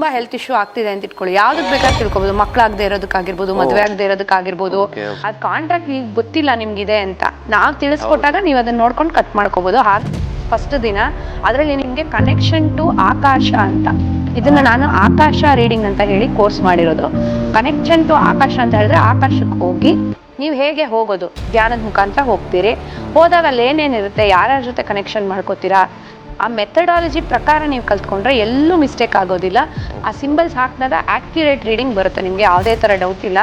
ತುಂಬಾ health issue ಆಗ್ತಿದೆ ಅಂತ ಇಟ್ಕೊಳ್ಳಿ, ಯಾವ್ದಕ್ ಬೇಕಾದ್ರೆ ತಿಳ್ಕೊಬಹುದು, ಮಕ್ಕಳಾಗದೆ ಇರೋದಕ್ಕಾಗಿರ್ಬೋದು, ಮದುವೆ ಆಗದೆ ಇರೋದಕ್ಕಾಗಿರ್ಬೋದು. ಅದ್ ಕಾಂಟ್ರಾಕ್ಟ್ ಈಗ ಗೊತ್ತಿಲ್ಲ ನಿಮ್ಗಿದೆ ಅಂತ ನಾವ್ ತಿಳಿಸ್ಕೊಟ್ಟಾಗ ನೀವು ಅದನ್ನ ನೋಡ್ಕೊಂಡು ಕಟ್ ಮಾಡ್ಕೋಬಹುದು. ಹಾಗೆ ಫಸ್ಟ್ ದಿನ ಅದರಲ್ಲಿ ನಿಮ್ಗೆ ಕನೆಕ್ಷನ್ ಟು ಆಕಾಶ ಅಂತ, ಇದನ್ನ ನಾನು ಆಕಾಶ ರೀಡಿಂಗ್ ಅಂತ ಹೇಳಿ ಕೋರ್ಸ್ ಮಾಡಿರೋದು. ಕನೆಕ್ಷನ್ ಟು ಆಕಾಶ ಅಂತ ಹೇಳಿದ್ರೆ ಆಕಾಶಕ್ಕೆ ಹೋಗಿ ನೀವು ಹೇಗೆ ಹೋಗೋದು, ಧ್ಯಾನದ ಮುಖಾಂತರ ಹೋಗ್ತೀರಿ. ಹೋದಾಗ ಅಲ್ಲಿ ಏನೇನಿರುತ್ತೆ, ಯಾರ್ಯಾರ ಜೊತೆ ಕನೆಕ್ಷನ್ ಮಾಡ್ಕೋತೀರಾ, ಆ ಮೆಥಡಾಲಜಿ ಪ್ರಕಾರ ನೀವು ಕಲ್ತ್ಕೊಂಡ್ರೆ ಎಲ್ಲೂ ಮಿಸ್ಟೇಕ್ ಆಗೋದಿಲ್ಲ. ಆ ಸಿಂಬಲ್ಸ್ ಹಾಕಿದಾಗ ಆಕ್ಯುರೇಟ್ ರೀಡಿಂಗ್ ಬರುತ್ತೆ, ನಿಮಗೆ ಯಾವುದೇ ಥರ ಡೌಟ್ ಇಲ್ಲ.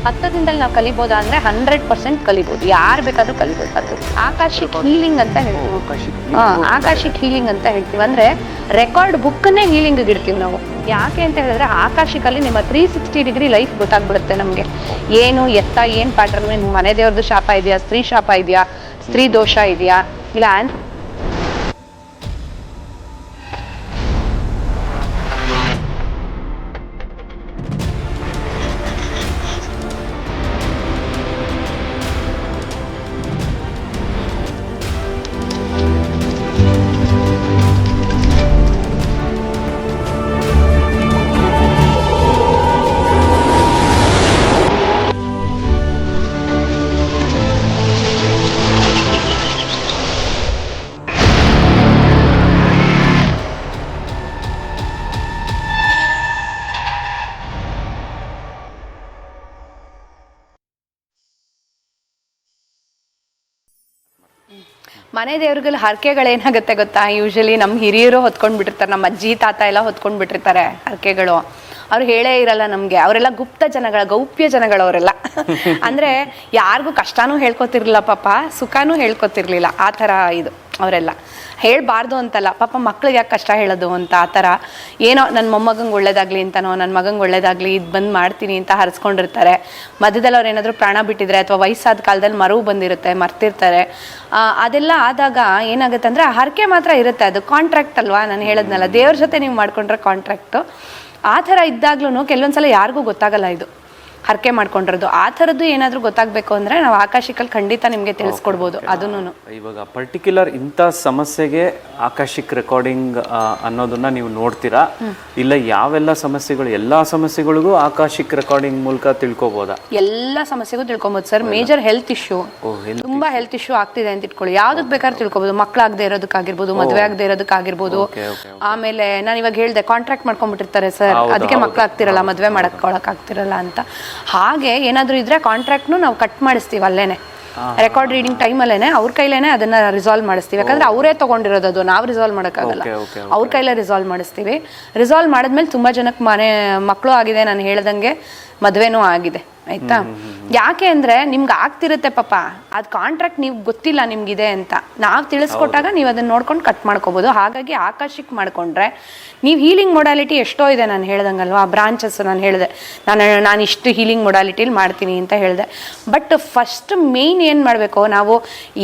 10 ದಿನದಲ್ಲಿ ನಾವು ಕಲಿಬೋದಾ ಅಂದರೆ 100% ಕಲಿಬೋದು, ಯಾರು ಬೇಕಾದರೂ ಕಲಿಬೋದು. ಅದು ಆಕಾಶಿಕ್ ಹೀಲಿಂಗ್ ಅಂತ ಹೇಳ್ತೀವಿ. ಆಕಾಶಿಕ್ ಹೀಲಿಂಗ್ ಅಂತ ಹೇಳ್ತೀವಿ ಅಂದರೆ ರೆಕಾರ್ಡ್ ಬುಕ್ಕನ್ನೇ ಹೀಲಿಂಗಿಗೆ ಇಡ್ತೀವಿ ನಾವು. ಯಾಕೆ ಅಂತ ಹೇಳಿದ್ರೆ ಆಕಾಶಿಕಲ್ಲಿ ನಿಮ್ಮ 360 ಡಿಗ್ರಿ ಲೈಫ್ ಗೊತ್ತಾಗ್ಬಿಡುತ್ತೆ ನಮಗೆ. ಏನು ಎತ್ತ, ಏನು ಪ್ಯಾಟರ್ನ್, ನಿಮ್ಮ ಮನೆ ದೇವ್ರದ್ದು ಶಾಪ ಇದೆಯಾ, ಸ್ತ್ರೀ ಶಾಪ ಇದೆಯಾ, ಸ್ತ್ರೀ ದೋಷ ಇದೆಯಾ, ಇಲ್ಲ ಮನೆ ದೇವ್ರಿಗೆಲ್ಲ ಹರಕೆಗಳೇನಾಗುತ್ತೆ ಗೊತ್ತಾ, ಯೂಶಲಿ ನಮ್ಮ ಹಿರಿಯರು ಹೊತ್ಕೊಂಡ್ಬಿಟ್ಟಿರ್ತಾರೆ, ನಮ್ಮ ಅಜ್ಜಿ ತಾತ ಎಲ್ಲ ಹೊತ್ಕೊಂಡ್ಬಿಟ್ಟಿರ್ತಾರೆ ಹರಕೆಗಳು. ಅವ್ರು ಹೇಳೇ ಇರಲ್ಲ ನಮಗೆ, ಅವರೆಲ್ಲ ಗುಪ್ತ ಜನಗಳ, ಗೌಪ್ಯ ಜನಗಳವರೆಲ್ಲ. ಅಂದರೆ ಯಾರಿಗೂ ಕಷ್ಟನೂ ಹೇಳ್ಕೊತಿರ್ಲಿಲ್ಲ ಪಾಪ, ಸುಖನೂ ಹೇಳ್ಕೊತಿರ್ಲಿಲ್ಲ. ಆ ಥರ ಇದು ಅವರೆಲ್ಲ ಹೇಳಬಾರ್ದು ಅಂತಲ್ಲ, ಪಾಪ ಮಕ್ಳಿಗೆ ಯಾಕೆ ಕಷ್ಟ ಹೇಳೋದು ಅಂತ. ಆ ಥರ ಏನೋ ನನ್ನ ಮೊಮ್ಮಗಂಗೆ ಒಳ್ಳೇದಾಗಲಿ ಅಂತನೋ, ನನ್ನ ಮಗಂಗೆ ಒಳ್ಳೇದಾಗಲಿ, ಇದು ಬಂದು ಮಾಡ್ತೀನಿ ಅಂತ ಹರಿಸ್ಕೊಂಡಿರ್ತಾರೆ. ಮಧ್ಯದಲ್ಲಿ ಅವ್ರು ಏನಾದರೂ ಪ್ರಾಣ ಬಿಟ್ಟಿದ್ರೆ ಅಥವಾ ವಯಸ್ಸಾದ ಕಾಲದಲ್ಲಿ ಮರವು ಬಂದಿರುತ್ತೆ, ಮರ್ತಿರ್ತಾರೆ. ಅದೆಲ್ಲ ಆದಾಗ ಏನಾಗುತ್ತೆ ಅಂದರೆ ಹರಕೆ ಮಾತ್ರ ಇರುತ್ತೆ, ಅದು ಕಾಂಟ್ರಾಕ್ಟ್ ಅಲ್ವಾ. ನಾನು ಹೇಳದ್ನಲ್ಲ, ದೇವ್ರ ಜೊತೆ ನೀವು ಮಾಡ್ಕೊಂಡ್ರೆ ಕಾಂಟ್ರಾಕ್ಟು. ಆ ಥರ ಇದ್ದಾಗ್ಲೂ ಕೆಲವೊಂದ್ಸಲ ಯಾರಿಗೂ ಗೊತ್ತಾಗಲ್ಲ ಇದು ಹರಕೆ ಮಾಡ್ಕೊಂಡಿರೋದು. ಆ ಥರದ್ದು ಏನಾದರೂ ಗೊತ್ತಾಗಬೇಕು ಅಂದರೆ ನಾವು ಆಕಾಶಿಕಲ್ಲಿ ಖಂಡಿತ ನಿಮಗೆ ತಿಳಿಸ್ಕೊಡ್ಬೋದು. ಅದನ್ನು ಇವಾಗ ಪರ್ಟಿಕ್ಯುಲರ್ ಇಂಥ ಸಮಸ್ಯೆಗೆ ಆಕಾಶಿಕ್ ರೆಕಾರ್ಡಿಂಗ್ ಅನ್ನೋದನ್ನ ನೀವು ನೋಡ್ತೀರಾ, ಇಲ್ಲ ಯಾವೆಲ್ಲ ಸಮಸ್ಯೆಗಳು, ಎಲ್ಲ ಸಮಸ್ಯೆಗಳಿಗೂ ಆಕಾಶಿಕ್ ರೆಕಾರ್ಡಿಂಗ್ ಮೂಲಕ ತಿಳ್ಕೊಬೋದಾ? ಎಲ್ಲ ಸಮಸ್ಯೆಗೂ ತಿಳ್ಕೊಬೋದು ಸರ್. ಮೇಜರ್ ಹೆಲ್ತ್ ಇಶ್ಯೂ, ತುಂಬಾ ಹೆಲ್ತ್ ಇಶ್ಯೂ ಆಗ್ತಿದೆ ಅಂತ ಇಟ್ಕೊಳ್ಳಿ, ಯಾವ್ದಕ್ ಬೇಕಾದ್ರೆ ತಿಳ್ಕೊಬೋದು, ಮಕ್ಕಳಾಗದೆ ಇರೋದಕ್ಕಾಗಿರ್ಬೋದು, ಮದುವೆ ಆಗದೆ ಇರೋದಕ್ಕಾಗಿರ್ಬೋದು. ಆಮೇಲೆ ನಾನು ಇವಾಗ ಹೇಳ್ದೆ ಕಾಂಟ್ರಾಕ್ಟ್ ಮಾಡ್ಕೊಂಡ್ಬಿಟ್ಟಿರ್ತಾರೆ ಸರ್, ಅದಕ್ಕೆ ಮಕ್ಕಳಾಗ್ತಿರಲ್ಲ, ಮದುವೆ ಮಾಡ್ಕೊಳಕ್ಕಾಗ್ತಿರಲ್ಲ ಅಂತ. ಹಾಗೆ ಏನಾದರೂ ಇದ್ರೆ ಕಾಂಟ್ರಾಕ್ಟ್ನು ನಾವು ಕಟ್ ಮಾಡಿಸ್ತೀವಿ ಅಲ್ಲೇನೆ, ರೆಕಾರ್ಡ್ ರೀಡಿಂಗ್ ಟೈಮಲ್ಲೇನೆ ಅವ್ರ ಕೈಲೇನೆ ಅದನ್ನ ರಿಸಾಲ್ವ್ ಮಾಡಿಸ್ತೀವಿ. ಯಾಕಂದ್ರೆ ಅವರೇ ತಗೊಂಡಿರೋದು, ಅದು ನಾವು ರಿಸಾಲ್ವ್ ಮಾಡೋಕ್ಕಾಗಲ್ಲ, ಅವ್ರ ಕೈಲೇ ರಿಸಾಲ್ವ್ ಮಾಡಿಸ್ತೀವಿ. ರಿಸಾಲ್ವ್ ಮಾಡಿದ್ಮೇಲೆ ತುಂಬಾ ಜನಕ್ಕೆ ಮಕ್ಕಳು ಆಗಿದೆ, ನಾನು ಹೇಳ್ದಂಗೆ ಮದುವೆನೂ ಆಗಿದೆ. ಆಯ್ತಾ? ಯಾಕೆ ಅಂದ್ರೆ ನಿಮ್ಗೆ ಆಗ್ತಿರುತ್ತೆ ಪಾಪ, ಅದು ಕಾಂಟ್ರಾಕ್ಟ್ ನೀವು ಗೊತ್ತಿಲ್ಲ ನಿಮ್ಗಿದೆ ಅಂತ ನಾವು ತಿಳಿಸ್ಕೊಟ್ಟಾಗ ನೀವು ಅದನ್ನ ನೋಡ್ಕೊಂಡು ಕಟ್ ಮಾಡ್ಕೋಬಹುದು. ಹಾಗಾಗಿ ಆಕಾಶಿಕ್ ಮಾಡ್ಕೊಂಡ್ರೆ ನೀವು ಹೀಲಿಂಗ್ ಮೊಡಾಲಿಟಿ ಎಷ್ಟೋ ಇದೆ, ನಾನು ಹೇಳ್ದಂಗಲ್ವಾ, ಬ್ರಾಂಚಸ್. ನಾನು ಹೇಳಿದೆ ನಾನು ಇಷ್ಟು ಹೀಲಿಂಗ್ ಮೊಡಾಲಿಟಿಲಿ ಮಾಡ್ತೀನಿ ಅಂತ ಹೇಳಿದೆ. ಬಟ್ ಫಸ್ಟ್ ಮೇಯ್ನ್ ಏನು ಮಾಡಬೇಕು ನಾವು,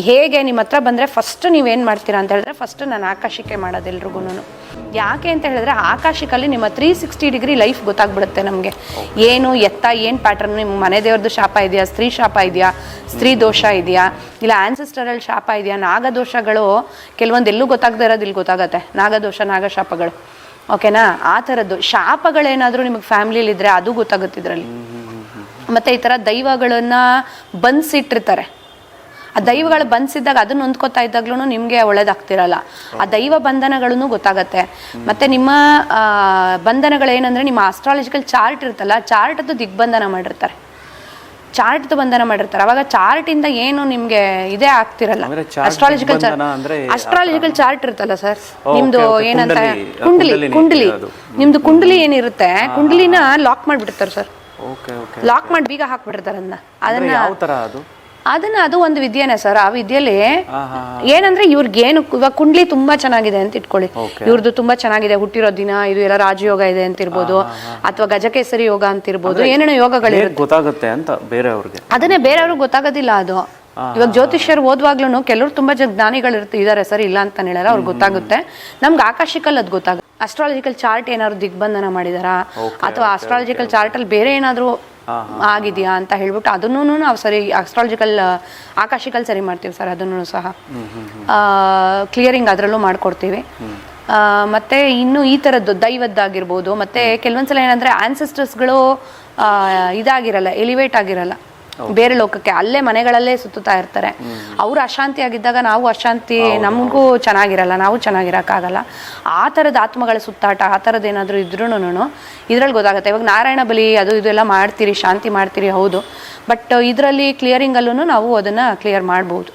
ಹೇಗೆ ನಿಮ್ಮ ಹತ್ರ ಬಂದರೆ ಫಸ್ಟ್ ನೀವೇನು ಮಾಡ್ತೀರಾ ಅಂತ ಹೇಳಿದ್ರೆ, ಫಸ್ಟ್ ನಾನು ಆಕಾಶಿಕೆ ಮಾಡೋದು ಎಲ್ರಿಗೂ. ಯಾಕೆ ಅಂತ ಹೇಳಿದ್ರೆ ಆಕಾಶಿಕಲ್ಲಿ ನಿಮ್ಮ 360 ಡಿಗ್ರಿ ಲೈಫ್ ಗೊತ್ತಾಗ್ಬಿಡುತ್ತೆ ನಮಗೆ. ಏನು ಎತ್ತ, ಏನು ಪ್ಯಾಟರ್ನ್, ನಿಮ್ಮ ಮನೆ ದೇವ್ರದ್ದು ಶಾಪ ಇದೆಯಾ, ಸ್ತ್ರೀ ಶಾಪ ಇದೆಯಾ, ಸ್ತ್ರೀ ದೋಷ ಇದೆಯಾ, ಇಲ್ಲ ಆನ್ಸೆಸ್ಟರಲ್ ಶಾಪ ಇದೆಯಾ, ನಾಗದೋಷಗಳು ಕೆಲವೊಂದು ಎಲ್ಲೂ ಗೊತ್ತಾಗದೇ ಇರೋದು ಇಲ್ಲಿ ಗೊತ್ತಾಗತ್ತೆ, ನಾಗದೋಷ, ನಾಗಶಾಪಗಳು. ಓಕೆನಾ? ಆ ಥರದ್ದು ಶಾಪಗಳೇನಾದರೂ ನಿಮಗೆ ಫ್ಯಾಮಿಲಿಲಿದ್ರೆ ಅದು ಗೊತ್ತಾಗುತ್ತೆ ಇದರಲ್ಲಿ. ಮತ್ತು ಈ ಥರ ದೈವಗಳನ್ನು ಬಂಧಿಸಿಟ್ಟಿರ್ತಾರೆ, ಆ ದೈವಗಳು ಬಂಧಿಸಿದಾಗ ಅದನ್ನ ಹೊಂದ್ಕೋತಾ ಇದ್ದಾಗ್ಲೂ ನಿಮಗೆ ಒಳ್ಳೇದಾಗ್ತಿರಲ್ಲ. ಆ ದೈವ ಬಂಧನಗಳನ್ನು ಗೊತ್ತಾಗತ್ತೆ. ಮತ್ತು ನಿಮ್ಮ ಬಂಧನಗಳೇನಂದರೆ ನಿಮ್ಮ ಆಸ್ಟ್ರಾಲಜಿಕಲ್ ಚಾರ್ಟ್ ಇರುತ್ತಲ್ಲ, ಚಾರ್ಟದ್ದು ದಿಗ್ಬಂಧನ ಮಾಡಿರ್ತಾರೆ, ಚಾರ್ಟ್ದು ಬಂಧನ ಮಾಡಿರ್ತಾರೆ. ಅವಾಗ ಚಾರ್ಟಿಂದ ಏನು ನಿಮಗೆ ಇದೇ ಆಗ್ತಿರಲ್ಲ. ಅಸ್ಟ್ರಾಲಜಿಕಲ್ ಚಾರ್ಟ್ ಇರುತ್ತಲ್ಲ ಸರ್, ನಿಮ್ದು ಏನಂತ ಕುಂಡಲಿ ನಿಮ್ದು ಕುಂಡಲಿ ಏನಿರುತ್ತೆ, ಕುಂಡಲಿನ ಲಾಕ್ ಮಾಡಿಬಿಡ್ತಾರೆ ಸರ್, ಲಾಕ್ ಮಾಡಿ ಬೀಗ ಹಾಕ್ಬಿಟ್ಟಿರ್ತಾರೆ. ಅದು ಒಂದು ವಿದ್ಯೆನೇ ಸರ್. ಆ ವಿದ್ಯೆಯಲ್ಲಿ ಏನಂದ್ರೆ ಇವ್ರಿಗೇನು ಇವಾಗ ಕುಂಡ್ಲಿ ತುಂಬಾ ಚೆನ್ನಾಗಿದೆ ಅಂತ ಇಟ್ಕೊಳ್ಳಿ, ಇವ್ರದ್ದು ತುಂಬಾ ಚೆನ್ನಾಗಿದೆ, ಹುಟ್ಟಿರೋ ದಿನ ಇದು ಎಲ್ಲ ರಾಜಯೋಗ ಇದೆ ಅಂತ ಇರ್ಬೋದು, ಅಥವಾ ಗಜಕೇಸರಿ ಯೋಗ ಅಂತ ಇರ್ಬೋದು, ಏನೇನೋ ಯೋಗಗಳಿರುತ್ತೆ, ಗೊತ್ತಾಗುತ್ತೆ ಅಂತ ಬೇರೆಯವ್ರಿಗೆ. ಅದನ್ನೇ ಬೇರೆಯವ್ರಿಗೆ ಗೊತ್ತಾಗೋದಿಲ್ಲ ಅದು. ಇವಾಗ ಜ್ಯೋತಿಷ್ಯರು ಓದುವಾಗ್ಲೂ ಕೆಲವರು ತುಂಬಾ ಜ್ಞಾನಿಗಳು ಇದ್ದಾರೆ ಸರ್, ಇಲ್ಲ ಅಂತ ಹೇಳಲ್ಲ, ಅವ್ರಿಗೆ ಗೊತ್ತಾಗುತ್ತೆ. ನಮ್ಗೆ ಆಕಾಶಿಕಲ್ ಅದು ಗೊತ್ತಾಗುತ್ತೆ. ಅಸ್ಟ್ರಾಲಜಿಕಲ್ ಚಾರ್ಟ್ ಏನಾದ್ರು ದಿಗ್ಬಂಧನ ಮಾಡಿದಾರಾ, ಅಥವಾ ಅಸ್ಟ್ರಾಲಜಿಕಲ್ ಚಾರ್ಟ್ ಅಲ್ಲಿ ಬೇರೆ ಏನಾದ್ರು ಆಗಿದೆಯಾ ಅಂತ ಹೇಳ್ಬಿಟ್ಟು ಅದನ್ನು ನಾವು ಸರಿ ಆಕಾಶಿಕಲ್ ಸರಿ ಮಾಡ್ತೀವಿ ಸರ್. ಅದನ್ನು ಸಹ ಕ್ಲಿಯರಿಂಗ್ ಅದರಲ್ಲೂ ಮಾಡ್ಕೊಡ್ತೀವಿ. ಮತ್ತೆ ಇನ್ನು ಈ ಥರದ್ದು ದೈವದ್ದಾಗಿರ್ಬೋದು. ಮತ್ತೆ ಕೆಲವೊಂದ್ಸಲ ಏನಂದ್ರೆ ಆನ್ಸೆಸ್ಟರ್ಸ್ಗಳು ಇದಾಗಿರಲ್ಲ, ಎಲಿವೇಟ್ ಆಗಿರಲ್ಲ ಬೇರೆ ಲೋಕಕ್ಕೆ, ಅಲ್ಲೇ ಮನೆಗಳಲ್ಲೇ ಸುತ್ತುತ್ತಾ ಇರ್ತಾರೆ. ಅವ್ರು ಅಶಾಂತಿ ಆಗಿದ್ದಾಗ ನಾವು ಅಶಾಂತಿ, ನಮಗೂ ಚೆನ್ನಾಗಿರಲ್ಲ, ನಾವು ಚೆನ್ನಾಗಿರೋಕ್ಕಾಗಲ್ಲ. ಆ ಥರದ ಆತ್ಮಗಳ ಸುತ್ತಾಟ, ಆ ಥರದ್ದು ಏನಾದರೂ ಇದ್ರೂ ಇದ್ರಲ್ಲಿ ಗೊತ್ತಾಗುತ್ತೆ. ಇವಾಗ ನಾರಾಯಣ ಬಲಿ ಅದು ಇದೆಲ್ಲ ಮಾಡ್ತೀರಿ, ಶಾಂತಿ ಮಾಡ್ತೀರಿ, ಹೌದು. ಬಟ್ ಇದರಲ್ಲಿ ಕ್ಲಿಯರಿಂಗಲ್ಲೂ ನಾವು ಅದನ್ನು ಕ್ಲಿಯರ್ ಮಾಡ್ಬೋದು,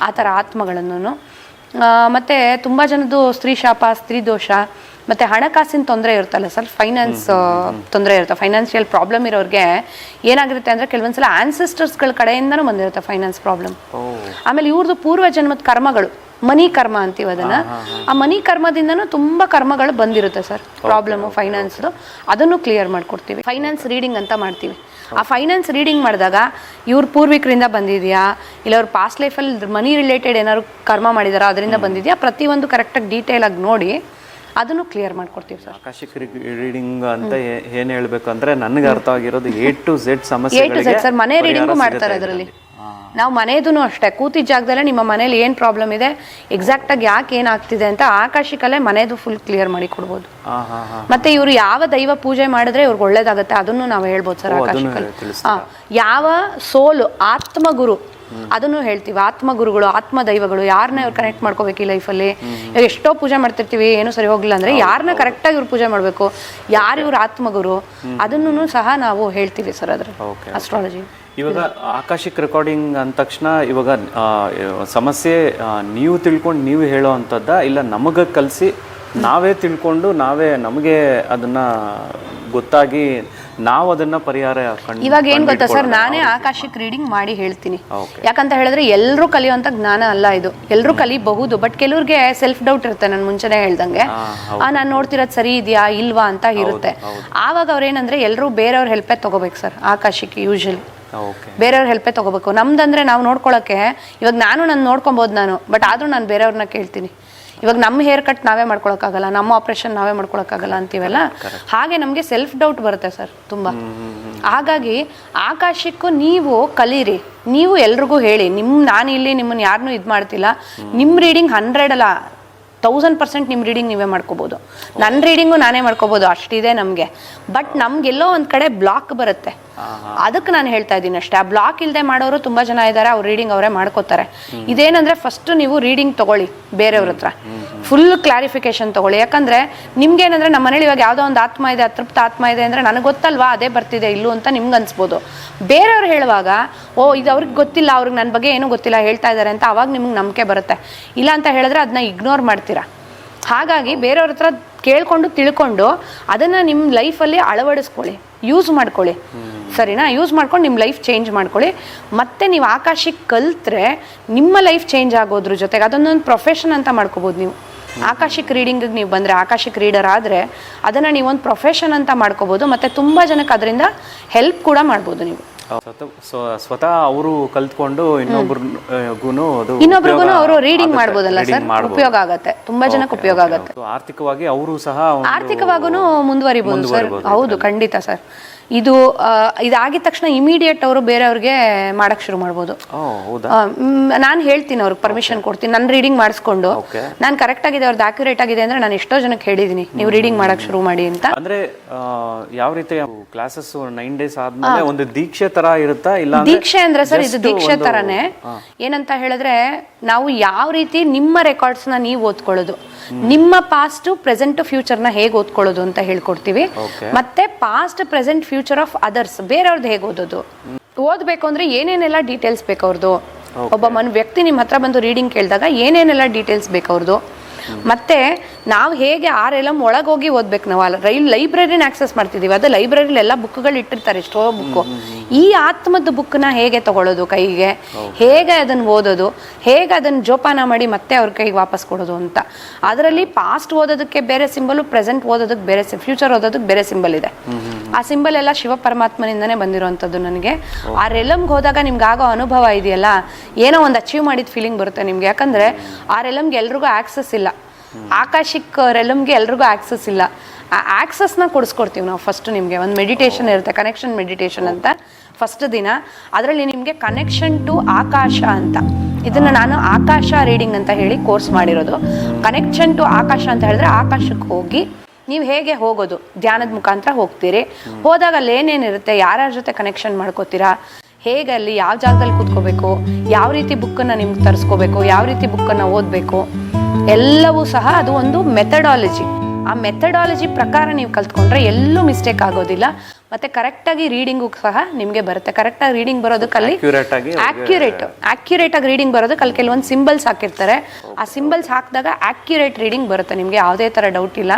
ಆ ಥರ ಆತ್ಮಗಳನ್ನು. ಮತ್ತು ತುಂಬ ಜನದ್ದು ಸ್ತ್ರೀ ಶಾಪ, ಸ್ತ್ರೀ ದೋಷ, ಮತ್ತು ಹಣಕಾಸಿನ ತೊಂದರೆ ಇರುತ್ತಲ್ಲ ಸರ್, ಫೈನಾನ್ಸ್ ತೊಂದರೆ ಇರುತ್ತೆ. ಫೈನಾನ್ಷಿಯಲ್ ಪ್ರಾಬ್ಲಮ್ ಇರೋರಿಗೆ ಏನಾಗಿರುತ್ತೆ ಅಂದರೆ ಕೆಲವೊಂದ್ಸಲ ಆನ್ಸೆಸ್ಟರ್ಸ್ಗಳ ಕಡೆಯಿಂದನೂ ಬಂದಿರುತ್ತೆ ಫೈನಾನ್ಸ್ ಪ್ರಾಬ್ಲಮ್. ಆಮೇಲೆ ಇವ್ರದ್ದು ಪೂರ್ವ ಜನ್ಮದ ಕರ್ಮಗಳು, ಮನಿ ಕರ್ಮ ಅಂತೀವಿ ಅದನ್ನು, ಆ ಮನಿ ಕರ್ಮದಿಂದನೂ ತುಂಬ ಕರ್ಮಗಳು ಬಂದಿರುತ್ತೆ ಸರ್, ಪ್ರಾಬ್ಲಮ್ಮು ಫೈನಾನ್ಸ್ದು. ಅದನ್ನು ಕ್ಲಿಯರ್ ಮಾಡಿಕೊಡ್ತೀವಿ. ಫೈನಾನ್ಸ್ ರೀಡಿಂಗ್ ಅಂತ ಮಾಡ್ತೀವಿ. ಆ ಫೈನಾನ್ಸ್ ರೀಡಿಂಗ್ ಮಾಡಿದಾಗ ಇವ್ರ ಪೂರ್ವಿಕರಿಂದ ಬಂದಿದೆಯಾ, ಇಲ್ಲ ಅವ್ರ ಪಾಸ್ಟ್ ಲೈಫಲ್ಲಿ ಮನಿ ರಿಲೇಟೆಡ್ ಏನಾದ್ರು ಕರ್ಮ ಮಾಡಿದಾರಾ ಅದರಿಂದ ಬಂದಿದೆಯಾ, ಪ್ರತಿಯೊಂದು ಕರೆಕ್ಟಾಗಿ ಡೀಟೇಲ್ ಆಗಿ ನೋಡಿ ಅದನ್ನು ಕ್ಲಿಯರ್ ಮಾಡ್ಕೊಡ್ತೀವಿ ಸರ್. ಆಕಾಶಿಕ್ ರೀಡಿಂಗ್ ಅಂತ ಏನ್ ಹೇಳ್ಬೇಕಂದ್ರೆ ನನಗೆ ಅರ್ಥ ಆಗಿರೋದು A to Z ಸಮಸ್ಯೆಗಳಿಗೆ ಸರ್ ಮನೆ ರೀಡಿಂಗು ಮಾಡ್ತಾರೆ ಅದರಲ್ಲಿ. ನಾವು ಮನೆದೂ ಅಷ್ಟೇ, ಕೂತಿದ್ದ ಜಾಗದಲ್ಲೇ ನಿಮ್ಮ ಮನೇಲಿ ಏನು ಪ್ರಾಬ್ಲಮ್ ಇದೆ, ಎಕ್ಸಾಕ್ಟ್ ಆಗಿ ಯಾಕೆ ಏನಾಗ್ತಿದೆ ಅಂತ ಆಕಾಶಿಕಲ್ಲೇ ಮನೆದು ಫುಲ್ ಕ್ಲಿಯರ್ ಮಾಡಿ ಕೊಡ್ಬೋದು. ಮತ್ತೆ ಇವರು ಯಾವ ದೈವ ಪೂಜೆ ಮಾಡಿದ್ರೆ ಇವ್ರಿಗೆ ಒಳ್ಳೇದಾಗುತ್ತೆ ಅದನ್ನು ನಾವು ಹೇಳ್ಬೋದು ಸರ್ ಆಕಾಶಿಕಲ್ಲಿ. ಯಾವ ಸೋಲು ಆತ್ಮಗುರು ಅದನ್ನು ಹೇಳ್ತೀವಿ. ಆತ್ಮಗುರುಗಳು, ಆತ್ಮ ದೈವಗಳು, ಯಾರನ್ನ ಇವ್ರು ಕನೆಕ್ಟ್ ಮಾಡ್ಕೋಬೇಕು ಈ ಲೈಫಲ್ಲಿ. ಎಷ್ಟೋ ಪೂಜೆ ಮಾಡ್ತಿರ್ತೀವಿ, ಏನೂ ಸರಿ ಹೋಗಿಲ್ಲ ಅಂದ್ರೆ ಯಾರನ್ನ ಕರೆಕ್ಟಾಗಿ ಇವ್ರು ಪೂಜೆ ಮಾಡಬೇಕು, ಯಾರು ಇವ್ರ ಆತ್ಮಗುರು, ಅದನ್ನು ಸಹ ನಾವು ಹೇಳ್ತೀವಿ ಸರ್ ಅದ್ರ ಅಸ್ಟ್ರಾಲಜಿ. ಇವಾಗ ಆಕಾಶಿಕ್ ರೆಕಾರ್ಡಿಂಗ್ ಅಂದ ತಕ್ಷಣ ಇವಾಗ ಸಮಸ್ಯೆ ನೀವು ತಿಳ್ಕೊಂಡು ನೀವು ಹೇಳೋ ಅಂಥದ್ದ, ಇಲ್ಲ ನಮಗೆ ಕಲಿಸಿ ನಾವೇ ತಿಳ್ಕೊಂಡು ನಮಗೆ ಅದನ್ನ ಗೊತ್ತಾಗಿ ನಾವು ಅದನ್ನ ಪರಿಹಾರ ಇವಾಗ ಏನ್ ಗೊತ್ತಾ ಸರ್, ನಾನೇ ಆಕಾಶಿಕ್ ರೀಡಿಂಗ್ ಮಾಡಿ ಹೇಳ್ತೀನಿ. ಯಾಕಂತ ಹೇಳಿದ್ರೆ ಎಲ್ಲರೂ ಕಲಿಯುವಂತ ಜ್ಞಾನ ಅಲ್ಲ ಇದು, ಎಲ್ಲರೂ ಕಲಿಬಹುದು. ಬಟ್ ಕೆಲವ್ರಿಗೆ ಸೆಲ್ಫ್ ಡೌಟ್ ಇರುತ್ತೆ, ನಾನು ಮುಂಚೆನೆ ಹೇಳ್ದಂಗೆ ನಾನು ನೋಡ್ತಿರೋದು ಸರಿ ಇದೆಯಾ ಇಲ್ವಾ ಅಂತ ಇರುತ್ತೆ. ಆವಾಗ ಅವ್ರೇನಂದ್ರೆ ಎಲ್ಲರೂ ಬೇರೆಯವ್ರ ಹೆಲ್ಪೇ ತಗೋಬೇಕು ಸರ್ ಆಕಾಶಿಕ್. ಯೂಶಲಿ ಬೇರೆಯವ್ರ ಹೆಲ್ಪೇ ತಗೋಬೇಕು. ನಮ್ದಂದ್ರೆ ನಾವು ನೋಡ್ಕೊಳಕ್ಕೆ, ಇವಾಗ ನಾನು ನೋಡ್ಕೊಬೋದು ನಾನು, ಬಟ್ ಆದ್ರೂ ನಾನು ಬೇರೆಯವ್ರನ್ನ ಕೇಳ್ತೀನಿ. ಇವಾಗ ನಮ್ಮ ಹೇರ್ ಕಟ್ ನಾವೇ ಮಾಡ್ಕೊಳಕ್ಕಾಗಲ್ಲ, ನಮ್ಮ ಆಪರೇಷನ್ ನಾವೇ ಮಾಡ್ಕೊಳಕ್ಕಾಗಲ್ಲ ಅಂತೀವಲ್ಲ, ಹಾಗೆ ನಮಗೆ ಸೆಲ್ಫ್ ಡೌಟ್ ಬರುತ್ತೆ ಸರ್ ತುಂಬ. ಹಾಗಾಗಿ ಆಕಾಶಕ್ಕೂ ನೀವು ಕಲೀರಿ, ನೀವು ಎಲ್ರಿಗೂ ಹೇಳಿ. ನಾನಿಲ್ಲಿ ನಿಮ್ಮನ್ನು ಯಾರನ್ನೂ ಇದು ಮಾಡ್ತಿಲ್ಲ. ನಿಮ್ಮ ರೀಡಿಂಗ್ 100 ಅಲ್ಲ 1000% ನಿಮ್ಮ ರೀಡಿಂಗ್ ನೀವೇ ಮಾಡ್ಕೋಬೋದು, ನನ್ನ ರೀಡಿಂಗು ನಾನೇ ಮಾಡ್ಕೋಬೋದು, ಅಷ್ಟಿದೆ ನಮಗೆ. ಬಟ್ ನಮ್ಗೆಲ್ಲೋ ಒಂದು ಕಡೆ ಬ್ಲಾಕ್ ಬರುತ್ತೆ, ಅದಕ್ಕೆ ನಾನು ಹೇಳ್ತಾ ಇದ್ದೀನಿ ಅಷ್ಟೇ. ಆ ಬ್ಲಾಕ್ ಇಲ್ಲದೆ ಮಾಡೋರು ತುಂಬ ಜನ ಇದ್ದಾರೆ, ಅವ್ರು ರೀಡಿಂಗ್ ಅವರೇ ಮಾಡ್ಕೋತಾರೆ. ಇದೇನಂದ್ರೆ ಫಸ್ಟ್ ನೀವು ರೀಡಿಂಗ್ ತಗೊಳ್ಳಿ ಬೇರೆಯವ್ರ ಹತ್ರ, ಫುಲ್ ಕ್ಲಾರಿಫಿಕೇಶನ್ ತಗೊಳ್ಳಿ. ಯಾಕಂದ್ರೆ ನಿಮ್ಗೇನಂದ್ರೆ ನಮ್ಮ ಮನೇಲಿ ಇವಾಗ ಯಾವುದೋ ಒಂದು ಆತ್ಮ ಇದೆ, ಅತೃಪ್ತ ಆತ್ಮ ಇದೆ ಅಂದ್ರೆ ನನಗೆ ಗೊತ್ತಲ್ವಾ ಅದೇ ಬರ್ತಿದೆ ಇಲ್ಲೂ ಅಂತ ನಿಮ್ಗೆ ಅನ್ಸ್ಬೋದು. ಬೇರೆಯವ್ರು ಹೇಳುವಾಗ ಓ ಇದು ಅವ್ರಿಗೆ ಗೊತ್ತಿಲ್ಲ, ಅವ್ರಿಗೆ ನನ್ನ ಬಗ್ಗೆ ಏನೂ ಗೊತ್ತಿಲ್ಲ ಹೇಳ್ತಾ ಇದ್ದಾರೆ ಅಂತ ಅವಾಗ ನಿಮ್ಗೆ ನಂಬಿಕೆ ಬರುತ್ತೆ. ಇಲ್ಲ ಅಂತ ಹೇಳಿದ್ರೆ ಅದನ್ನ ಇಗ್ನೋರ್ ಮಾಡ್ತೀರಾ. ಹಾಗಾಗಿ ಬೇರೆಯವ್ರ ಹತ್ರ ಕೇಳ್ಕೊಂಡು ತಿಳ್ಕೊಂಡು ಅದನ್ನ ನಿಮ್ಮ ಲೈಫಲ್ಲಿ ಅಳವಡಿಸ್ಕೊಳ್ಳಿ, ಯೂಸ್ ಮಾಡ್ಕೊಳ್ಳಿ, ಸರಿನಾ? ಯೂಸ್ ಮಾಡ್ಕೊಂಡು ನಿಮ್ಮ ಲೈಫ್ ಚೇಂಜ್ ಮಾಡ್ಕೊಳ್ಳಿ. ಮತ್ತೆ ನೀವು ಆಕಾಶಿಕ್ ಕಲ್ತ್ರೆ ನಿಮ್ಮ ಲೈಫ್ ಚೇಂಜ್ ಆಗೋದ್ರ ಜೊತೆಗೆ ಅದನ್ನೊಂದು ಪ್ರೊಫೆಷನ್ ಅಂತ ಮಾಡ್ಕೋಬೋದು ನೀವು. ಆಕಾಶಿಕ್ ರೀಡಿಂಗಿಗೆ ನೀವು ಬಂದರೆ, ಆಕಾಶಿಕ್ ರೀಡರ್ ಆದರೆ ಅದನ್ನು ನೀವೊಂದು ಪ್ರೊಫೆಷನ್ ಅಂತ ಮಾಡ್ಕೋಬೋದು. ಮತ್ತು ತುಂಬ ಜನಕ್ಕೆ ಅದರಿಂದ ಹೆಲ್ಪ್ ಕೂಡ ಮಾಡ್ಬೋದು ನೀವು. ಸ್ವತಃ ಅವರು ಕಲ್ತ್ಕೊಂಡು ಇನ್ನೊಬ್ರಿಗೂ ಅವರು ರೀಡಿಂಗ್ ಮಾಡ್ಬೋದಲ್ಲ ಸರ್, ಉಪಯೋಗ ಆಗತ್ತೆ, ತುಂಬಾ ಜನಕ್ಕೆ ಉಪಯೋಗ ಆಗತ್ತೆ. ಆರ್ಥಿಕವಾಗಿ ಅವರು ಸಹ ಆರ್ಥಿಕವಾಗೂ ಮುಂದುವರಿಬಹುದು ಸರ್. ಹೌದು, ಖಂಡಿತ ಸರ್. ಇದಾಗಿದ ತಕ್ಷಣ ಇಮಿಡಿಯೇಟ್ ಅವರು ಬೇರೆಯವ್ರಿಗೆ ಮಾಡಕ್ ಶುರು ಮಾಡ್ಬೋದು. ನಾನು ಹೇಳ್ತೀನಿ, ಅವ್ರಿಗೆ ಪರ್ಮಿಷನ್ ಕೊಡ್ತೀನಿ, ನನ್ನ ರೀಡಿಂಗ್ ಮಾಡಿಸ್ಕೊಂಡು ನಾನು ಕರೆಕ್ಟ್ ಆಗಿದೆ, ಅವ್ರದ್ದು ಆಕ್ಯುರೇಟ್ ಆಗಿದೆ ಅಂದ್ರೆ ನಾನು ಎಷ್ಟೋ ಜನಕ್ಕೆ ಹೇಳಿದೀನಿ ನೀವು ರೀಡಿಂಗ್ ಮಾಡಕ್ ಶುರು ಮಾಡಿ ಅಂತ. ಅಂದ್ರೆ ಯಾವ ರೀತಿ ಕ್ಲಾಸಸ್ 9 days ಆದ್ಮೇಲೆ ಒಂದು ದೀಕ್ಷೆ ತರ ಇರುತ್ತಾ? ಇಲ್ಲ ದೀಕ್ಷೆ ಅಂದ್ರೆ ಸರ್ ಇದು ದೀಕ್ಷೆ ತರಾನೇ. ಏನಂತ ಹೇಳಿದ್ರೆ ನಾವು ಯಾವ ರೀತಿ ನಿಮ್ಮ ರೆಕಾರ್ಡ್ಸ್ ನ ನೀವು ಓದ್ಕೊಳ್ಳೋದು, ನಿಮ್ಮ ಪಾಸ್ಟ್ ಪ್ರೆಸೆಂಟ್ ಫ್ಯೂಚರ್ ನ ಹೇಗೆ ಓದ್ಕೊಳ್ಳೋದು ಅಂತ ಹೇಳ್ಕೊಡ್ತೀವಿ. ಮತ್ತೆ past present future of others ಬೇರೆಯವ್ರದ್ದು ಹೇಗೆ ಓದಬೇಕು ಅಂದ್ರೆ ಏನೇನೆಲ್ಲ ಡೀಟೇಲ್ಸ್ ಬೇಕು ಅವ್ರದ್ದು. ಒಬ್ಬ ವ್ಯಕ್ತಿ ನಿಮ್ಮ ಹತ್ರ ಬಂದು ರೀಡಿಂಗ್ ಕೇಳಿದಾಗ ಏನೇನೆಲ್ಲ ಡೀಟೇಲ್ಸ್ ಬೇಕು ಅವ್ರದ್ದು. ಮತ್ತೆ ನಾವು ಹೇಗೆ ಒಳಗೋಗಿ ಓದ್ಬೇಕು. ನಾವು ಲೈಬ್ರರಿನ ಆಕ್ಸೆಸ್ ಮಾಡ್ತಿದೀವಿ, ಅದು ಲೈಬ್ರರಿಲಿ ಎಲ್ಲ ಬುಕ್ಗಳು ಇಟ್ಟಿರ್ತಾರೆ, ಎಷ್ಟೋ ಬುಕ್ಕು. ಈ ಆತ್ಮದ ಬುಕ್ನ ಹೇಗೆ ತಗೊಳ್ಳೋದು ಕೈಗೆ, ಹೇಗೆ ಅದನ್ನು ಓದೋದು, ಹೇಗೆ ಅದನ್ನು ಜೋಪಾನ ಮಾಡಿ ಮತ್ತೆ ಅವ್ರ ಕೈಗೆ ವಾಪಸ್ ಕೊಡೋದು ಅಂತ. ಅದರಲ್ಲಿ ಪಾಸ್ಟ್ ಓದೋದಕ್ಕೆ ಬೇರೆ ಸಿಂಬಲ್, ಪ್ರೆಸೆಂಟ್ ಓದೋದಕ್ಕೆ ಬೇರೆ, ಫ್ಯೂಚರ್ ಓದೋದಕ್ಕೆ ಬೇರೆ ಸಿಂಬಲ್ ಇದೆ. ಆ ಸಿಂಬಲ್ ಎಲ್ಲ ಶಿವ ಪರಮಾತ್ಮನಿಂದನೇ ಬಂದಿರುವಂಥದ್ದು. ನನಗೆ ಆ ರೆಲಮ್ಗೆ ಹೋದಾಗ ನಿಮ್ಗೆ ಆಗೋ ಅನುಭವ ಇದೆಯಲ್ಲ, ಏನೋ ಒಂದು ಅಚೀವ್ ಮಾಡಿದ ಫೀಲಿಂಗ್ ಬರುತ್ತೆ ನಿಮ್ಗೆ. ಯಾಕಂದ್ರೆ ಆ ರೆಲಮ್ಗೆ ಎಲ್ರಿಗೂ ಆಕ್ಸೆಸ್ ಇಲ್ಲ, ಆಕಾಶಿಕ್ ರೆಲಮ್ಗೆ ಎಲ್ರಿಗೂ ಆಕ್ಸೆಸ್ ಇಲ್ಲ. ಆ ಆಕ್ಸೆಸ್ನ ಕೊಡಿಸ್ಕೊಡ್ತೀವಿ ನಾವು. ಫಸ್ಟ್ ನಿಮಗೆ ಒಂದು ಮೆಡಿಟೇಷನ್ ಇರುತ್ತೆ, ಕನೆಕ್ಷನ್ ಮೆಡಿಟೇಷನ್ ಅಂತ ಫಸ್ಟ್ ದಿನ. ಅದರಲ್ಲಿ ನಿಮಗೆ ಕನೆಕ್ಷನ್ ಟು ಆಕಾಶ ಅಂತ, ಇದನ್ನ ನಾನು ಆಕಾಶ ರೀಡಿಂಗ್ ಅಂತ ಹೇಳಿ ಕೋರ್ಸ್ ಮಾಡಿರೋದು. ಕನೆಕ್ಷನ್ ಟು ಆಕಾಶ ಅಂತ ಹೇಳಿದ್ರೆ ಆಕಾಶಕ್ಕೆ ಹೋಗಿ ನೀವು ಹೇಗೆ ಹೋಗೋದು, ಧ್ಯಾನದ ಮುಖಾಂತರ ಹೋಗ್ತೀರಿ. ಹೋದಾಗ ಅಲ್ಲಿ ಏನೇನಿರುತ್ತೆ, ಯಾರ್ಯಾರ ಜೊತೆ ಕನೆಕ್ಷನ್ ಮಾಡ್ಕೋತೀರಾ, ಹೇಗೆ ಅಲ್ಲಿ ಯಾವ ಜಾಗದಲ್ಲಿ ಕೂತ್ಕೋಬೇಕು, ಯಾವ ರೀತಿ ಬುಕ್ಕನ್ನು ನಿಮ್ಗೆ ತರಿಸ್ಕೋಬೇಕು, ಯಾವ ರೀತಿ ಬುಕ್ಕನ್ನು ಓದಬೇಕು, ಎಲ್ಲವೂ ಸಹ ಅದು ಒಂದು ಮೆಥಡಾಲಜಿ. ಆ ಮೆಥಡಾಲಜಿ ಪ್ರಕಾರ ನೀವು ಕಲ್ತ್ಕೊಂಡ್ರೆ ಎಲ್ಲೂ ಮಿಸ್ಟೇಕ್ ಆಗೋದಿಲ್ಲ. ಮತ್ತೆ ಕರೆಕ್ಟಾಗಿ ರೀಡಿಂಗು ಸಹ ನಿಮಗೆ ಬರುತ್ತೆ. ಕರೆಕ್ಟಾಗಿ ರೀಡಿಂಗ್ ಬರೋದಕ್ಕಲ್ಲಿ ಆಕ್ಯುರೇಟ್ ಆಗಿ ರೀಡಿಂಗ್ ಬರೋದಕ್ಕೆ ಅಲ್ಲಿ ಕೆಲವೊಂದು ಸಿಂಬಲ್ಸ್ ಹಾಕಿರ್ತಾರೆ. ಆ ಸಿಂಬಲ್ಸ್ ಹಾಕಿದಾಗ ಆಕ್ಯುರೇಟ್ ರೀಡಿಂಗ್ ಬರುತ್ತೆ, ನಿಮಗೆ ಯಾವುದೇ ಥರ ಡೌಟ್ ಇಲ್ಲ.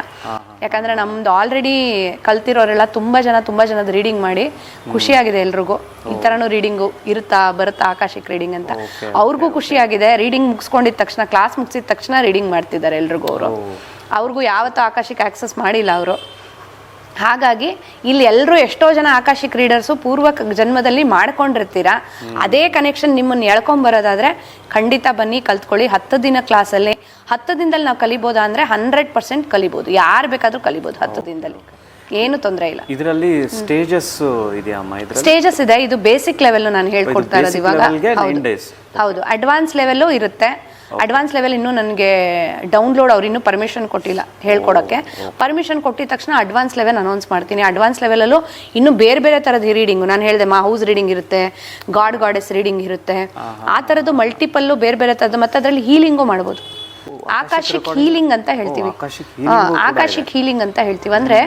ಯಾಕಂದರೆ ನಮ್ದು ಆಲ್ರೆಡಿ ಕಲ್ತಿರೋರೆಲ್ಲ ತುಂಬ ಜನದ ರೀಡಿಂಗ್ ಮಾಡಿ ಖುಷಿಯಾಗಿದೆ ಎಲ್ರಿಗೂ. ಈ ಥರನೂ ರೀಡಿಂಗು ಬರುತ್ತಾ ಆಕಾಶಿಕ್ ರೀಡಿಂಗ್ ಅಂತ ಅವ್ರಿಗೂ ಖುಷಿಯಾಗಿದೆ. ರೀಡಿಂಗ್ ಮುಗಿಸ್ಕೊಂಡಿದ ತಕ್ಷಣ, ಕ್ಲಾಸ್ ಮುಗಿಸಿದ ತಕ್ಷಣ ರೀಡಿಂಗ್ ಮಾಡ್ತಿದ್ದಾರೆ ಎಲ್ರಿಗೂ. ಅವ್ರಿಗೂ ಯಾವತ್ತೂ ಆಕಾಶಿಕ್ ಆಕ್ಸೆಸ್ ಮಾಡಿಲ್ಲ ಅವರು. ಹಾಗಾಗಿ ಇಲ್ಲಿ ಎಲ್ಲರೂ ಎಷ್ಟೋ ಜನ ಆಕಾಶಿಕ್ ರೀಡರ್ಸು ಪೂರ್ವ ಜನ್ಮದಲ್ಲಿ ಮಾಡ್ಕೊಂಡಿರ್ತೀರಾ. ಅದೇ ಕನೆಕ್ಷನ್ ನಿಮ್ಮನ್ನು ಎಳ್ಕೊಂಬರೋದಾದ್ರೆ ಖಂಡಿತ ಬನ್ನಿ, ಕಲ್ತ್ಕೊಳ್ಳಿ. 10 ದಿನ ಕ್ಲಾಸಲ್ಲಿ 10 ದಿನದಲ್ಲಿ ನಾವು ಕಲಿಬೋದಾ ಅಂದರೆ 100% ಕಲಿಬೋದು. ಯಾರು ಬೇಕಾದರೂ ಕಲಿಬೋದು 10 ದಿನದಲ್ಲಿ, ಏನು ತೊಂದರೆ ಇಲ್ಲ. ಇದರಲ್ಲಿ ಸ್ಟೇಜಸ್ ಇದೆಯಮ್ಮ? ಸ್ಟೇಜಸ್ ಇದೆ. ಇದು ಬೇಸಿಕ್ ಲೆವೆಲ್ ನಾನು ಹೇಳ್ಕೊಡ್ತಾ ಇರೋದು ಇವಾಗ. ಹೌದು, ಅಡ್ವಾನ್ಸ್ ಲೆವೆಲ್ಲು ಇರುತ್ತೆ. ಅಡ್ವಾನ್ಸ್ ಲೆವೆಲ್ ಇನ್ನೂ ನನಗೆ ಡೌನ್ಲೋಡ್ ಅವ್ರು ಇನ್ನೂ ಪರ್ಮಿಷನ್ ಕೊಟ್ಟಿಲ್ಲ ಹೇಳ್ಕೊಡೋಕ್ಕೆ. ಪರ್ಮಿಷನ್ ಕೊಟ್ಟಿದ ತಕ್ಷಣ ಅಡ್ವಾನ್ಸ್ ಲೆವೆಲ್ ಅನೌನ್ಸ್ ಮಾಡ್ತೀನಿ. ಅಡ್ವಾನ್ಸ್ ಲೆವೆಲಲ್ಲೂ ಇನ್ನೂ ಬೇರೆ ಥರದ ರೀಡಿಂಗು, ನಾನು ಹೇಳಿದೆ ಹೌಸ್ ರೀಡಿಂಗ್ ಇರುತ್ತೆ, ಗಾಡೆಸ್ ರೀಡಿಂಗ್ ಇರುತ್ತೆ, ಆ ಥರದ್ದು ಮಲ್ಟಿಪಲ್ಲು ಬೇರೆ ಥರದ್ದು. ಮತ್ತು ಅದರಲ್ಲಿ ಹೀಲಿಂಗು ಮಾಡ್ಬೋದು. ಆಕಾಶಿಕ್ ಹೀಲಿಂಗ್ ಅಂತ ಹೇಳ್ತೀವಿ. ಆಕಾಶಿಕ್ ಹೀಲಿಂಗ್ ಅಂತ ಹೇಳ್ತೀವಿ ಅಂದ್ರೆ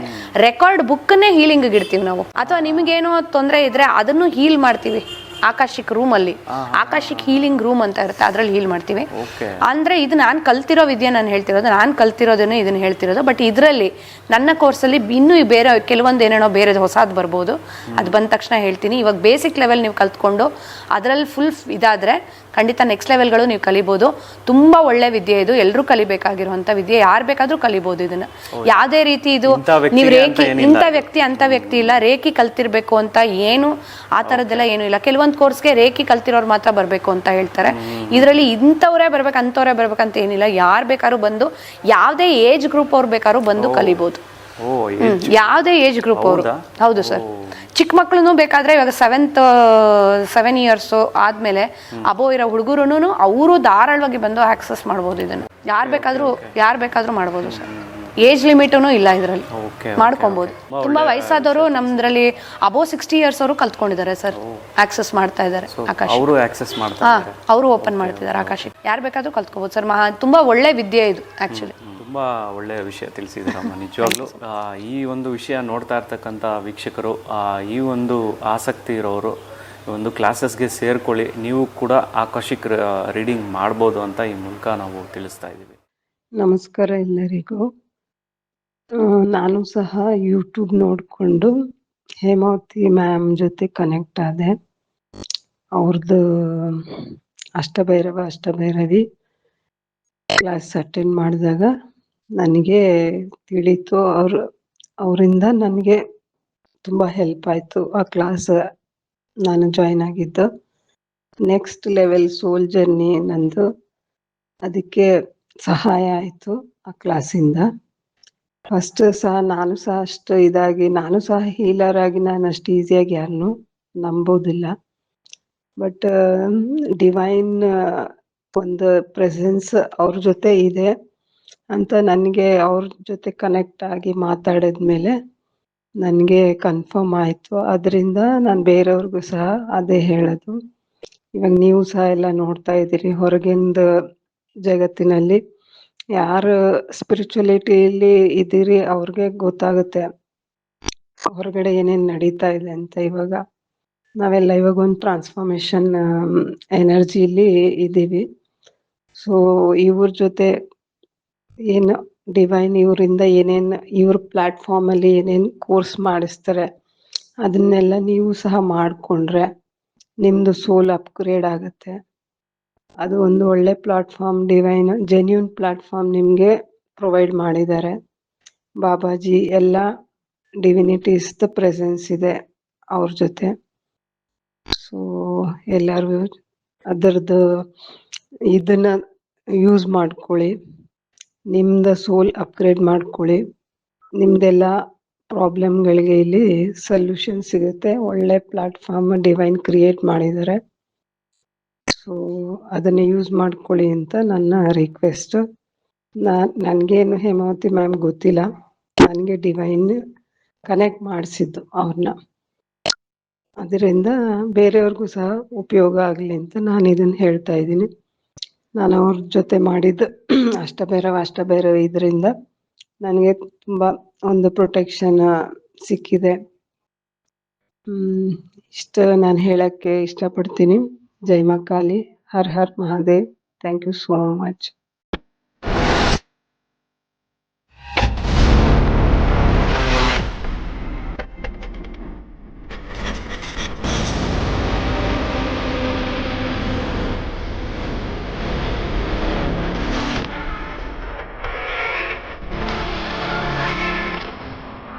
ರೆಕಾರ್ಡ್ ಬುಕ್ನೇ ಹೀಲಿಂಗ್ ಇಡ್ತೀವಿ ನಾವು. ಅಥವಾ ನಿಮಗೇನೋ ತೊಂದರೆ ಇದ್ರೆ ಅದನ್ನು ಹೀಲ್ ಮಾಡ್ತೀವಿ. ಆಕಾಶಿಕ್ ರೂಮ್ ಅಲ್ಲಿ ಆಕಾಶಿಕ್ ಹೀಲಿಂಗ್ ರೂಮ್ ಅಂತ ಇರುತ್ತೆ, ಅದ್ರಲ್ಲಿ ಹೀಲ್ ಮಾಡ್ತೀವಿ. ಅಂದ್ರೆ ಇದು ನಾನು ಕಲ್ತಿರೋ ವಿದ್ಯೆ, ನಾನು ಹೇಳ್ತಿರೋದು, ನಾನು ಕಲ್ತಿರೋದನ್ನು ಇದನ್ನ ಹೇಳ್ತಿರೋದು. ಬಟ್ ಇದರಲ್ಲಿ ನನ್ನ ಕೋರ್ಸಲ್ಲಿ ಇನ್ನೂ ಬೇರೆ ಕೆಲವೊಂದು ಏನೇನೋ ಬೇರೆ ಹೊಸದು ಬರ್ಬೋದು. ಅದು ಬಂದ ತಕ್ಷಣ ಹೇಳ್ತೀನಿ. ಇವಾಗ ಬೇಸಿಕ್ ಲೆವೆಲ್ ನೀವು ಕಲ್ತ್ಕೊಂಡು ಅದರಲ್ಲಿ ಫುಲ್ ಇದಾದ್ರೆ ಖಂಡಿತ ನೆಕ್ಸ್ಟ್ ಲೆವೆಲ್ಗಳು ನೀವು ಕಲಿಬೋದು. ತುಂಬಾ ಒಳ್ಳೆ ವಿದ್ಯೆ ಇದು, ಎಲ್ಲರೂ ಕಲಿಬೇಕಾಗಿರುವಂತ ವಿದ್ಯೆ. ಯಾರು ಬೇಕಾದ್ರೂ ಕಲಿಬೋದು ಇದನ್ನ. ಯಾವುದೇ ರೀತಿ ಇದು ನೀವು ರೇಖಿ ಇಂಥ ವ್ಯಕ್ತಿ ಅಂತ ವ್ಯಕ್ತಿ ಇಲ್ಲ, ರೇಖಿ ಕಲ್ತಿರ್ಬೇಕು ಅಂತ ಏನು ಆ ಥರದ್ದೆಲ್ಲ ಏನೂ ಇಲ್ಲ. ಕೆಲವೊಂದು ಕೋರ್ಸ್ಗೆ ರೇಖಿ ಕಲ್ತಿರೋರು ಮಾತ್ರ ಬರಬೇಕು ಅಂತ ಹೇಳ್ತಾರೆ. ಇದರಲ್ಲಿ ಇಂಥವ್ರೇ ಬರ್ಬೇಕು ಅಂಥವ್ರೇ ಬರ್ಬೇಕಂತ ಏನಿಲ್ಲ. ಯಾರು ಬೇಕಾದ್ರೂ ಬಂದು, ಯಾವುದೇ ಏಜ್ ಗ್ರೂಪ್ ಅವ್ರು ಬೇಕಾದ್ರೂ ಬಂದು ಕಲಿಬೋದು. ಯಾವುದೇ ಏಜ್ ಗ್ರೂಪ್ ಅವರು. ಹೌದು ಸರ್. ಚಿಕ್ಕ ಮಕ್ಳು ಬೇಕಾದ್ರೆ ಇವಾಗ 7 ಇಯರ್ಸ್ ಆದ್ಮೇಲೆ ಅಬೋ ಇರೋ ಹುಡುಗರು ಅವರು ಧಾರಾಳವಾಗಿ ಬಂದು ಆಕ್ಸೆಸ್ ಮಾಡ್ಬೋದು. ಇದನ್ನು ಯಾರು ಬೇಕಾದ್ರೂ ಮಾಡ್ಬೋದು ಸರ್. ಏಜ್ ಲಿಮಿಟೂ ಇಲ್ಲ ಇದರಲ್ಲಿ, ಮಾಡ್ಕೊಬಹುದು. ತುಂಬಾ ವಯಸ್ಸಾದವರು ನಮ್ದ್ರಲ್ಲಿ ಅಬೋ 60 ಇಯರ್ಸ್ ಅವರು ಕಲ್ತ್ಕೊಂಡಿದ್ದಾರೆ ಸರ್, ಆಕ್ಸೆಸ್ ಮಾಡ್ತಾ ಇದ್ದಾರೆ. ಅವರು ಓಪನ್ ಮಾಡ್ತಿದ್ದಾರೆ ಆಕಾಶಿಕ್. ಯಾರು ಬೇಕಾದ್ರೂ ಕಲ್ತ್ಕೋಬಹುದು ಸರ್. ತುಂಬಾ ಒಳ್ಳೆ ವಿದ್ಯೆ ಇದು ಆಕ್ಚುಲಿ. ತುಂಬ ಒಳ್ಳೆಯ ವಿಷಯ ತಿಳಿಸಿದ್ದೀರಮ್ಮ. ನಿಜವಾಗ್ಲೂ ಈ ಒಂದು ವಿಷಯ ನೋಡ್ತಾ ಇರ್ತಕ್ಕಂಥ ವೀಕ್ಷಕರು, ಈ ಒಂದು ಆಸಕ್ತಿ ಇರೋರು ಒಂದು ಕ್ಲಾಸಸ್ಗೆ ಸೇರ್ಕೊಳ್ಳಿ. ನೀವು ಕೂಡ ಆಕಾಶಿಕ್ ರೀಡಿಂಗ್ ಮಾಡ್ಬೋದು ಅಂತ ಈ ಮೂಲಕ ನಾವು ತಿಳಿಸ್ತಾ ಇದ್ದೀವಿ. ನಮಸ್ಕಾರ ಎಲ್ಲರಿಗೂ. ನಾನು ಸಹ ಯೂಟ್ಯೂಬ್ ನೋಡಿಕೊಂಡು ಹೇಮಾವತಿ ಮ್ಯಾಮ್ ಜೊತೆ ಕನೆಕ್ಟ್ ಆದೆ. ಅವ್ರದ್ದು ಅಷ್ಟಭೈರವಿ ಕ್ಲಾಸ್ ಅಟೆಂಡ್ ಮಾಡಿದಾಗ ನನಗೆ ತಿಳಿತು. ಅವರಿಂದ ನನಗೆ ತುಂಬ ಹೆಲ್ಪ್ ಆಯಿತು. ಆ ಕ್ಲಾಸ್ ನಾನು ಜಾಯ್ನ್ ಆಗಿದ್ದು. ನೆಕ್ಸ್ಟ್ ಲೆವೆಲ್ ಸೋಲ್ ಜರ್ನಿ ನಂದು, ಅದಕ್ಕೆ ಸಹಾಯ ಆಯಿತು ಆ ಕ್ಲಾಸಿಂದ. ಫಸ್ಟ್ ಸಹ ನಾನು ಸಹ ಅಷ್ಟು ಇದಾಗಿ, ನಾನು ಸಹ ಹೀಲರ್ ಆಗಿ ನಾನು ಅಷ್ಟು ಈಸಿಯಾಗಿ ಯಾರನ್ನೂ ನಂಬೋದಿಲ್ಲ. ಬಟ್ ಡಿವೈನ್ ಒಂದು ಪ್ರೆಸೆನ್ಸ್ ಅವ್ರ ಜೊತೆ ಇದೆ ಅಂತ ನನಗೆ ಅವ್ರ ಜೊತೆ ಕನೆಕ್ಟ್ ಆಗಿ ಮಾತಾಡಿದ್ಮೇಲೆ ನನಗೆ ಕನ್ಫರ್ಮ್ ಆಯಿತು. ಅದರಿಂದ ನಾನು ಬೇರೆಯವ್ರಿಗೂ ಸಹ ಅದೇ ಹೇಳೋದು. ಇವಾಗ ನೀವು ಸಹ ಎಲ್ಲ ನೋಡ್ತಾ ಇದ್ದೀರಿ, ಹೊರಗಿಂದ ಜಗತ್ತಿನಲ್ಲಿ ಯಾರು ಸ್ಪಿರಿಚುವಲಿಟಿಯಲ್ಲಿ ಇದ್ದೀರಿ ಅವ್ರಿಗೆ ಗೊತ್ತಾಗುತ್ತೆ ಹೊರಗಡೆ ಏನೇನು ನಡೀತಾ ಇದೆ ಅಂತ. ಇವಾಗ ನಾವೆಲ್ಲ ಇವಾಗ ಒಂದು ಟ್ರಾನ್ಸ್ಫಾರ್ಮೇಶನ್ ಎನರ್ಜಿಲಿ ಇದ್ದೀವಿ. ಸೊ ಇವ್ರ ಜೊತೆ ಏನು ಡಿವೈನ್ ಇವರಿಂದ ಏನೇನು ಇವ್ರ ಪ್ಲ್ಯಾಟ್ಫಾರ್ಮಲ್ಲಿ ಏನೇನು ಕೋರ್ಸ್ ಮಾಡಿಸ್ತಾರೆ ಅದನ್ನೆಲ್ಲ ನೀವು ಸಹ ಮಾಡಿಕೊಂಡ್ರೆ ನಿಮ್ಮದು ಸೋಲ್ ಅಪ್ಗ್ರೇಡ್ ಆಗುತ್ತೆ. ಅದು ಒಂದು ಒಳ್ಳೆ ಪ್ಲಾಟ್ಫಾರ್ಮ್, ಡಿವೈನ್ ಜೆನ್ಯೂನ್ ಪ್ಲಾಟ್ಫಾರ್ಮ್ ನಿಮಗೆ ಪ್ರೊವೈಡ್ ಮಾಡಿದ್ದಾರೆ. ಬಾಬಾಜಿ ಎಲ್ಲ ಡಿವಿನಿಟೀಸ್ದು ಪ್ರೆಸೆನ್ಸ್ ಇದೆ ಅವ್ರ ಜೊತೆ. ಸೊ ಎಲ್ಲರಿಗೂ ಅದರದ್ದು ಇದನ್ನು ಯೂಸ್ ಮಾಡ್ಕೊಳ್ಳಿ, ನಿಮ್ಮದು ಸೋಲ್ ಅಪ್ಗ್ರೇಡ್ ಮಾಡ್ಕೊಳ್ಳಿ. ನಿಮ್ಮದೆಲ್ಲ ಪ್ರಾಬ್ಲಮ್ಗಳಿಗೆ ಇಲ್ಲಿ ಸೊಲ್ಯೂಷನ್ ಸಿಗುತ್ತೆ. ಒಳ್ಳೆ ಪ್ಲಾಟ್ಫಾರ್ಮ್ ಡಿವೈನ್ ಕ್ರಿಯೇಟ್ ಮಾಡಿದ್ದಾರೆ. ಸೊ ಅದನ್ನು ಯೂಸ್ ಮಾಡ್ಕೊಳ್ಳಿ ಅಂತ ನನ್ನ ರಿಕ್ವೆಸ್ಟ್. ನನಗೇನು ಹೇಮಾವತಿ ಮ್ಯಾಮ್ ಗೊತ್ತಿಲ್ಲ, ನನಗೆ ಡಿವೈನ್ ಕನೆಕ್ಟ್ ಮಾಡಿಸಿದ್ದು ಅವ್ರನ್ನ. ಅದರಿಂದ ಬೇರೆಯವ್ರಿಗೂ ಸಹ ಉಪಯೋಗ ಆಗಲಿ ಅಂತ ನಾನು ಇದನ್ನು ಹೇಳ್ತಾ ಇದ್ದೀನಿ. ನಾನು ಅವ್ರ ಜೊತೆ ಮಾಡಿದ್ದು ಅಷ್ಟಭೈರವ ಇದರಿಂದ ನನಗೆ ತುಂಬ ಒಂದು ಪ್ರೊಟೆಕ್ಷನ್ ಸಿಕ್ಕಿದೆ. ಇಷ್ಟು ನಾನು ಹೇಳಕ್ಕೆ ಇಷ್ಟಪಡ್ತೀನಿ. ಜೈ Maa Kali, Har Har Mahadev. Thank you so much.